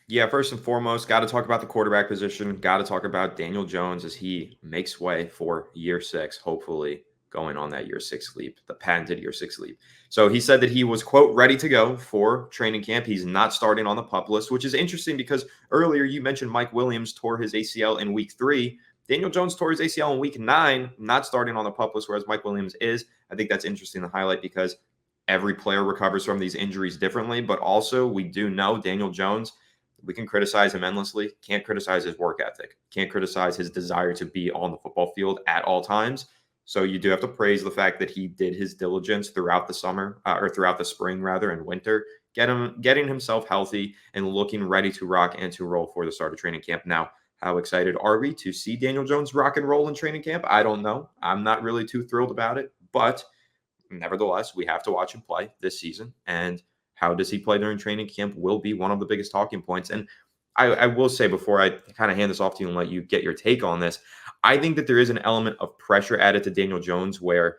Yeah, first and foremost, got to talk about the quarterback position. Got to talk about Daniel Jones as he makes way for year six, hopefully going on that year six leap, the patented year six leap. So he said that he was, quote, ready to go for training camp. He's not starting on the pup list, which is interesting because earlier you mentioned Mike Williams tore his ACL in week 3. Daniel Jones tore his ACL in week 9, not starting on the pup list, whereas Mike Williams is. I think that's interesting to highlight because every player recovers from these injuries differently, but also we do know Daniel Jones, we can criticize him endlessly. Can't criticize his work ethic. Can't criticize his desire to be on the football field at all times. So you do have to praise the fact that he did his diligence throughout the summer or throughout the spring rather and winter, getting himself healthy and looking ready to rock and to roll for the start of training camp. Now, how excited are we to see Daniel Jones rock and roll in training camp? I don't know. I'm not really too thrilled about it, but nevertheless, we have to watch him play this season. And how does he play during training camp will be one of the biggest talking points. And I will say before I kind of hand this off to you and let you get your take on this, I think that there is an element of pressure added to Daniel Jones where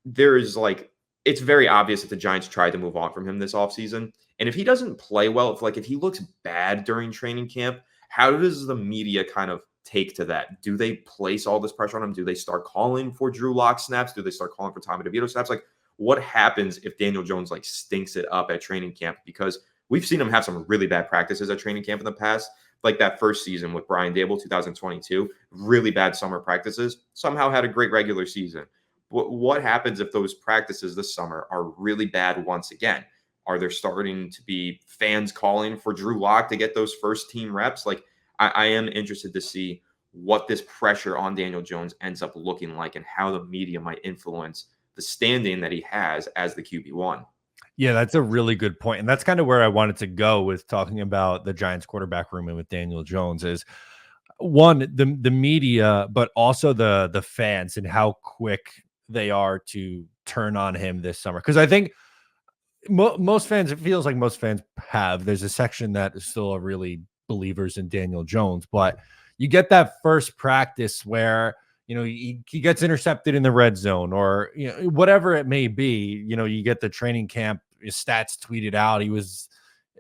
there is like, it's very obvious that the Giants tried to move on from him this offseason. And if he doesn't play well, if he looks bad during training camp, how does the media kind of take to that? Do they place all this pressure on him? Do they start calling for Drew Lock snaps? Do they start calling for Tommy DeVito snaps? Like, what happens if Daniel Jones like stinks it up at training camp? Because we've seen him have some really bad practices at training camp in the past, like that first season with Brian Dable, 2022, really bad summer practices. Somehow had a great regular season. What happens if those practices this summer are really bad once again? Are there starting to be fans calling for Drew Lock to get those first team reps? Like, I am interested to see what this pressure on Daniel Jones ends up looking like and how the media might influence the standing that he has as the QB1. Yeah, that's a really good point. And that's kind of where I wanted to go with talking about the Giants quarterback room and with Daniel Jones is one, the media, but also the fans and how quick they are to turn on him this summer. Because I think most fans, it feels like most fans have. There's a section that is still a really believers in Daniel Jones, but you get that first practice where he gets intercepted in the red zone or whatever it may be. You get the training camp stats tweeted out. He was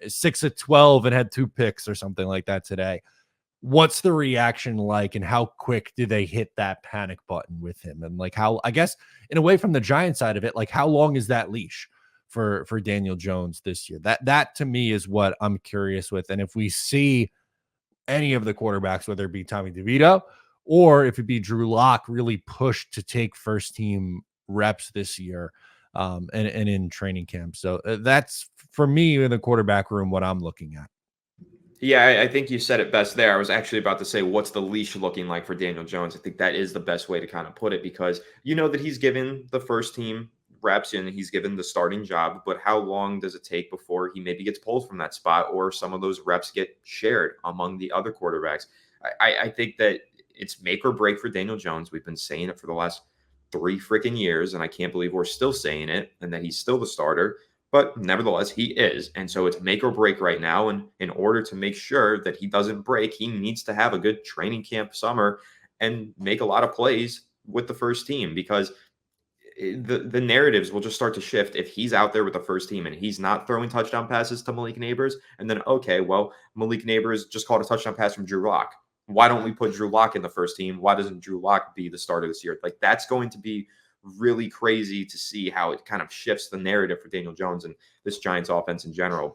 6 of 12 and had 2 picks or something like that today. What's the reaction like, and how quick do they hit that panic button with him? And like, how, I guess, in a way, from the Giant side of it, like, how long is that leash for Daniel Jones this year? That to me is what I'm curious with. And if we see any of the quarterbacks, whether it be Tommy DeVito or if it be Drew Lock, really pushed to take first team reps this year, and in training camp. So that's for me in the quarterback room what I'm looking at. Yeah, I think you said it best there. I was actually about to say, what's the leash looking like for Daniel Jones? I think that is the best way to kind of put it because you know that he's given the first team reps and he's given the starting job, but how long does it take before he maybe gets pulled from that spot or some of those reps get shared among the other quarterbacks? I think that it's make or break for Daniel Jones. We've been saying it for the last 3 freaking years, and I can't believe we're still saying it and that he's still the starter. But nevertheless, he is. And so it's make or break right now. And in order to make sure that he doesn't break, he needs to have a good training camp summer and make a lot of plays with the first team because the narratives will just start to shift if he's out there with the first team and he's not throwing touchdown passes to Malik Neighbors. And then, okay, well, Malik Neighbors just called a touchdown pass from Drew Lock. Why don't we put Drew Lock in the first team? Why doesn't Drew Lock be the starter this year? Like, that's going to be really crazy to see how it kind of shifts the narrative for Daniel Jones and this Giants offense in general.